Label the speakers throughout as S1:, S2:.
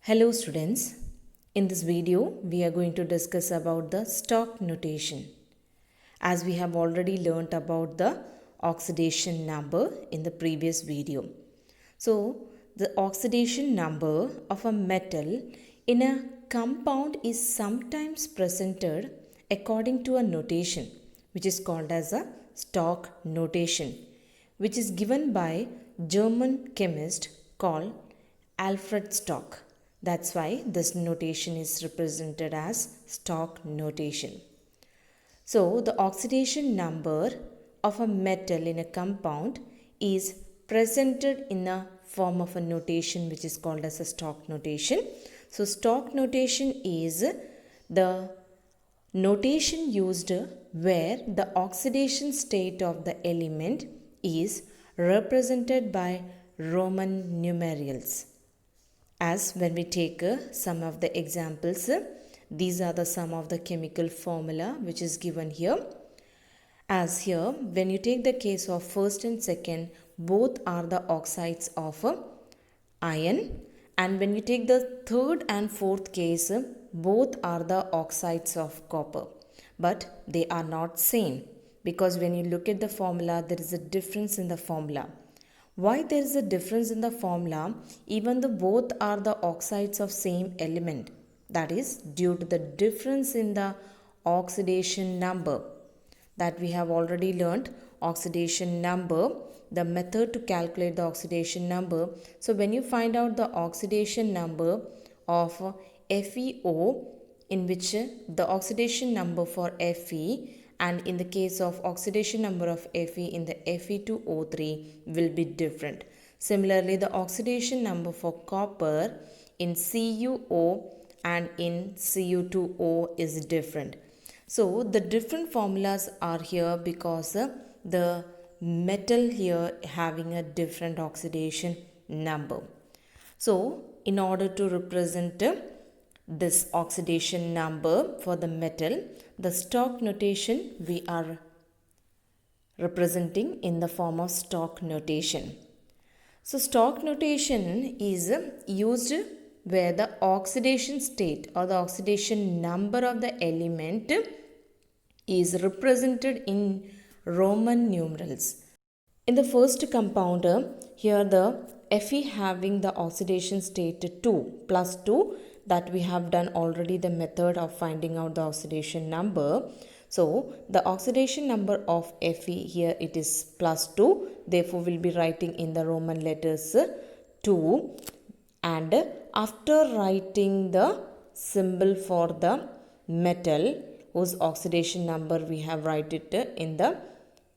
S1: Hello students, in this video we are going to discuss about the stock notation. As we have already learnt about the oxidation number in the previous video. So the oxidation number of a metal in a compound is sometimes presented according to a notation which is called as a stock notation, which is given by German chemist called Alfred Stock. That's why this notation is represented as stock notation. So, the oxidation number of a metal in a compound is presented in a form of a notation which is called as a stock notation. So, stock notation is the notation used where the oxidation state of the element is represented by Roman numerals. As when we take some of the examples, these are the some of the chemical formula which is given here. As here, when you take the case of first and second, both are the oxides of iron, and when you take the third and fourth case, both are the oxides of copper, but they are not same, because when you look at the formula, there is a difference in the formula. Why there is a difference in the formula even though both are the oxides of same element? That is due to the difference in the oxidation number that we have already learnt. Oxidation number, the method to calculate the oxidation number. So when you find out the oxidation number of FeO, in which the oxidation number for Fe and in the case of oxidation number of Fe in the Fe2O3 will be different. Similarly, the oxidation number for copper in CuO and in Cu2O is different. So the different formulas are here because the metal here having a different oxidation number. So in order to represent this oxidation number for the metal, the stock notation we are representing in the form of stock notation. So stock notation is used where the oxidation state or the oxidation number of the element is represented in Roman numerals. In the first compounder, here the Fe having the oxidation state 2 plus 2, that we have done already the method of finding out the oxidation number. So the oxidation number of Fe here it is plus 2. Therefore, we'll be writing in the Roman letters 2. And after writing the symbol for the metal whose oxidation number we have write it in the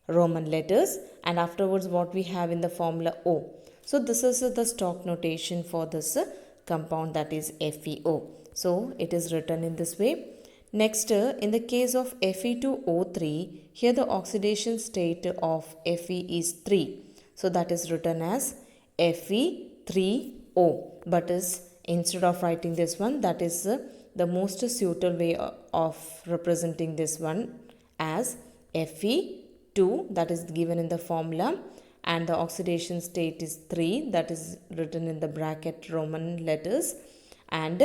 S1: Roman letters, and afterwards what we have in the formula O. So this is the stock notation for this compound, that is FeO. So it is written in this way. Next, in the case of Fe2O3, here the oxidation state of Fe is 3. So that is written as Fe3O. But instead of writing this one, that is the most suitable way of representing this one as Fe2, that is given in the formula, and the oxidation state is 3, that is written in the bracket Roman letters, and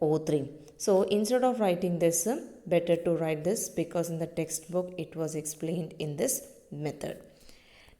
S1: O3. So instead of writing this, better to write this because in the textbook it was explained in this method.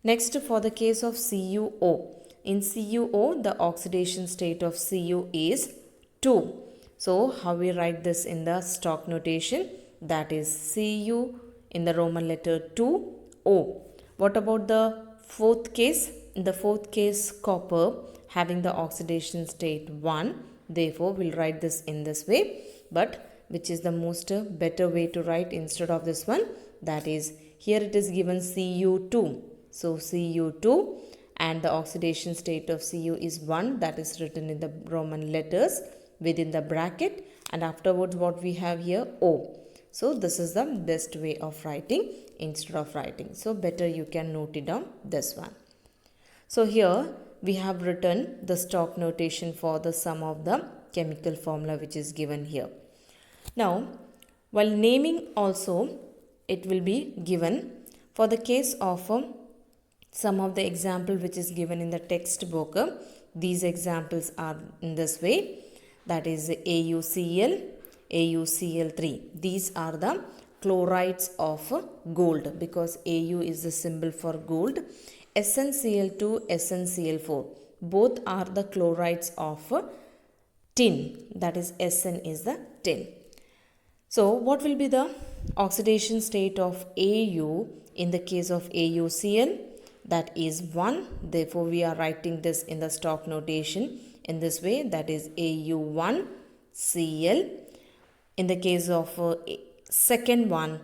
S1: Next, for the case of CuO. In CuO, the oxidation state of Cu is 2. So how we write this in the stock notation? That is Cu in the Roman letter 2O. What about the fourth case? In the fourth case, copper having the oxidation state 1. Therefore, we'll write this in this way. But which is the most better way to write instead of this one? That is, here it is given Cu2. So Cu2 and the oxidation state of Cu is 1. That is written in the Roman letters within the bracket. And afterwards what we have here? O. So this is the best way of writing instead of writing. So better you can note it down this one. So here we have written the stock notation for the sum of the chemical formula which is given here. Now, while naming also it will be given for the case of some of the example which is given in the textbook. These examples are in this way. that is AuCl, AuCl3. These are the chlorides of gold, because Au is the symbol for gold. SnCl2, SnCl4, both are the chlorides of tin, that is Sn is the tin. So what will be the oxidation state of Au in the case of AuCl? That is 1. Therefore we are writing this in the stock notation in this way, that is Au1Cl. In the case of second one,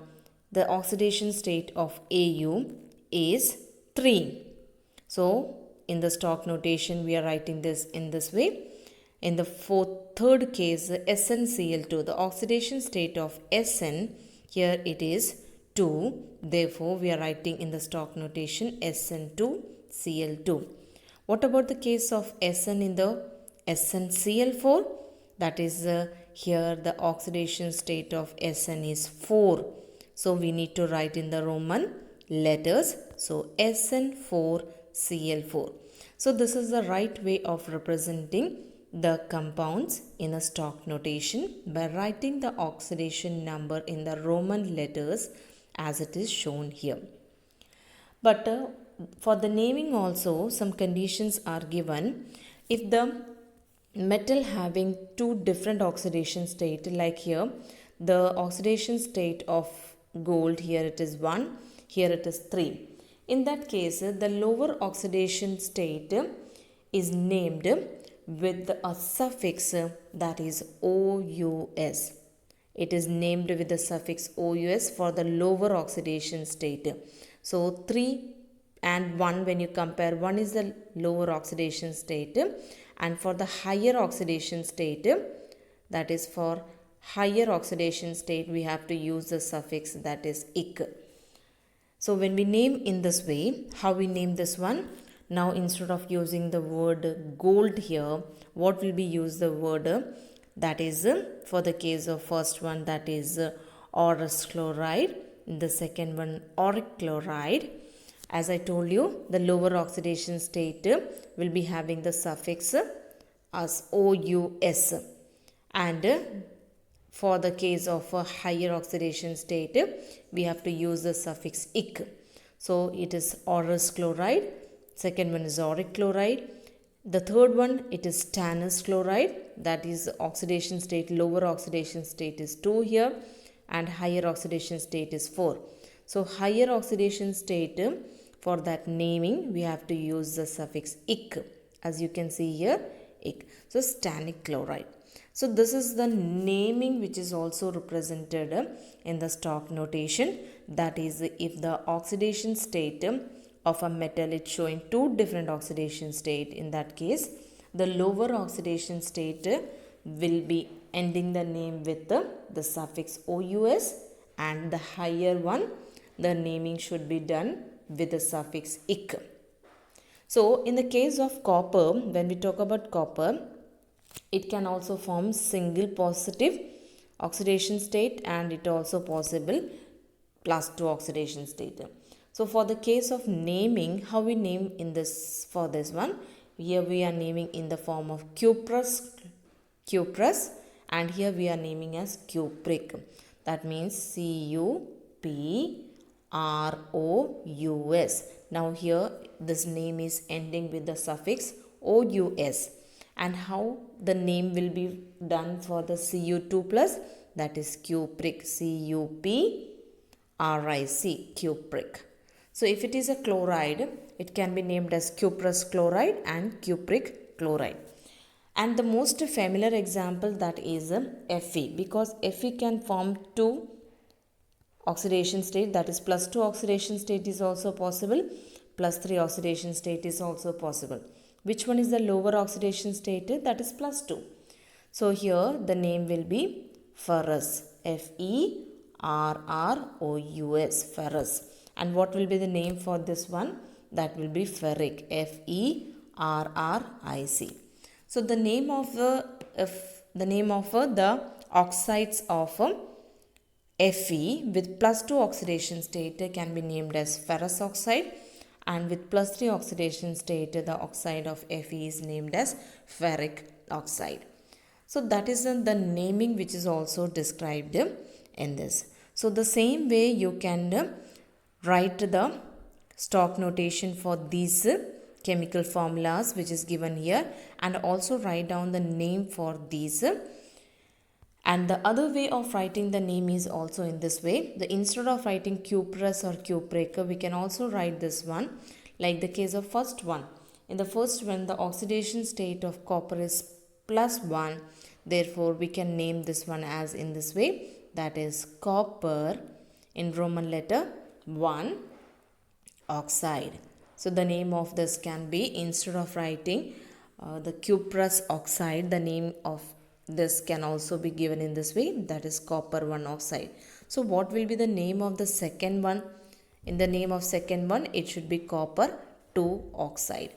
S1: the oxidation state of Au is 3. So in the stock notation we are writing this in this way. In the third case, SnCl2, the oxidation state of Sn, here it is 2. Therefore we are writing in the stock notation Sn2Cl2. What about the case of Sn in the SnCl4? That is here the oxidation state of Sn is 4. So we need to write in the Roman letters. So Sn4Cl4. So this is the right way of representing the compounds in a stock notation, by writing the oxidation number in the Roman letters as it is shown here. But for the naming also some conditions are given. If the metal having two different oxidation state, like here the oxidation state of gold, here it is 1, here it is 3. In that case the lower oxidation state is named with a suffix that is OUS. It is named with the suffix OUS for the lower oxidation state. So 3 and 1, when you compare, 1 is the lower oxidation state, and for the higher oxidation state, that is for higher oxidation state, we have to use the suffix that is -ic. So when we name in this way, how we name this one? Now instead of using the word gold here, what will be used the word? That is for the case of first one, that is Aurous chloride. The second one, auric chloride. As I told you, the lower oxidation state will be having the suffix as OUS, and for the case of a higher oxidation state we have to use the suffix -ic. So it is Aurous chloride, second one is auric chloride, the third one it is Tannous chloride, that is oxidation state, lower oxidation state is 2 here, and higher oxidation state is 4. So higher oxidation state, for that naming we have to use the suffix -ic, as you can see here, -ic. So stannic chloride. So this is the naming which is also represented in the stock notation. That is, if the oxidation state of a metal is showing two different oxidation state, in that case the lower oxidation state will be ending the name with the suffix OUS, and the higher one, the naming should be done with the suffix -ic. So in the case of copper, when we talk about copper, it can also form single positive oxidation state, and it also possible +2 oxidation state. So for the case of naming, how we name in this, for this one, here we are naming in the form of cuprous, and here we are naming as cupric. That means CuPROUS. Now here this name is ending with the suffix OUS. And how the name will be done for the Cu2 plus, that is cupric, CuPRIC, cupric. So if it is a chloride, it can be named as cuprous chloride and cupric chloride. And the most familiar example, that is Fe, because Fe can form two oxidation state, that is +2 oxidation state is also possible, +3 oxidation state is also possible. Which one is the lower oxidation state? That is +2. So here the name will be ferrous, FERROUS, ferrous. And what will be the name for this one? That will be ferric, FERRIC. So the name of the oxides of Fe with +2 oxidation state can be named as ferrous oxide, and with +3 oxidation state the oxide of Fe is named as ferric oxide. So that is the naming which is also described in this. So the same way you can write the stock notation for these chemical formulas which is given here, and also write down the name for these. And the other way of writing the name is also in this way. Instead of writing cuprous or cupraker, we can also write this one like the case of first one. In the first one, the oxidation state of copper is +1. Therefore, we can name this one as in this way, that is copper in Roman letter 1 oxide. So the name of this can be, instead of writing the cuprous oxide, the name of this can also be given in this way, that is copper 1 oxide. So what will be the name of the second one? In the name of second one, it should be copper 2 oxide.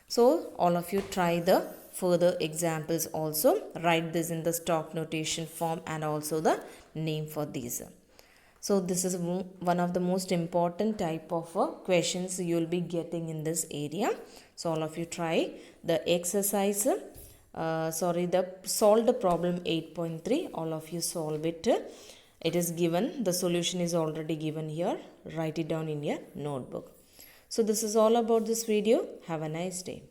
S1: So all of you try the further examples also. Write this in the stock notation form and also the name for these. So this is one of the most important type of questions you will be getting in this area. So all of you try the exercise, solve the problem 8.3. All of you solve it. It is given, the solution is already given here. Write it down in your notebook. So this is all about this video. Have a nice day.